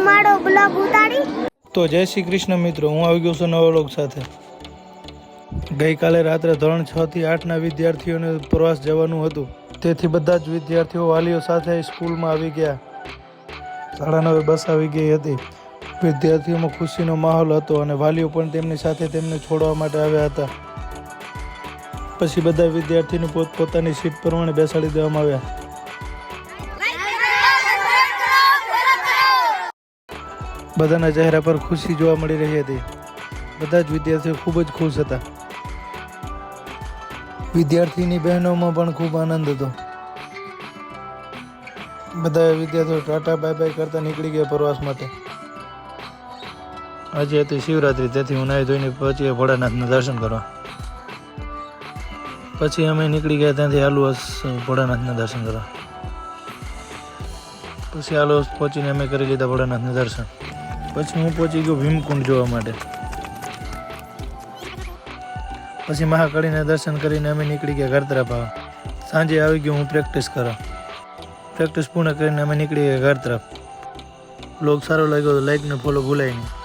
ધુમાડો બ્લોગ ઉતારી। તો જય શ્રી કૃષ્ણ મિત્રો, હું આવી ગયો છું નવા વ્લોગ સાથે। ગઈકાલે રાત્રે ધોરણ 6 થી 8ના વિદ્યાર્થીઓને પ્રવાસ જવાનું હતું, તેથી બધા જ વિદ્યાર્થીઓ વાલીઓ સાથે સ્કૂલમાં આવી ગયા। 9:30 બસ આવી ગઈ હતી। વિદ્યાર્થીઓમાં ખુશીનો માહોલ હતો અને વાલીઓ પણ તેમની સાથે તેમને છોડવા માટે આવ્યા હતા। પછી બધા વિદ્યાર્થીઓને પોતપોતાની સીટ પ્રમાણે બેસાડી દેવામાં આવ્યા। બધાના ચહેરા પર ખુશી જોવા મળી રહી હતી। બધા જ વિદ્યાર્થીઓ ખૂબ જ ખુશ હતા। વિદ્યાર્થીની બહેનોમાં પણ ખૂબ આનંદ હતો। બધા વિદ્યાર્થીઓ ટાટા બાય બાય કરતા નીકળી ગયા પ્રવાસ માટે। આજે હતી શિવરાત્રી, તેથી હું નાહી ધોઈને પહોંચી ભોળાનાથના દર્શન કરવા। પછી અમે નીકળી ગયા ત્યાંથી આલુવાસ ભોળાનાથના દર્શન કરવા। પછી આલુવાસ પહોંચીને અમે કરી લીધા ભોળાનાથના દર્શન। પછી હું પહોંચી ગયો ભીમકુંડ જોવા માટે। પછી મહાકાળીના દર્શન કરીને અમે નીકળી ગયા ઘર તરફ આવવા। સાંજે આવી ગયો હું પ્રેક્ટિસ કરવા। પ્રેક્ટિસ પૂર્ણ કરીને અમે નીકળી ગયા ઘર તરફ। બ્લોગ સારો લાગ્યો તો લાઈક ને ફોલો ભૂલાય નહીં।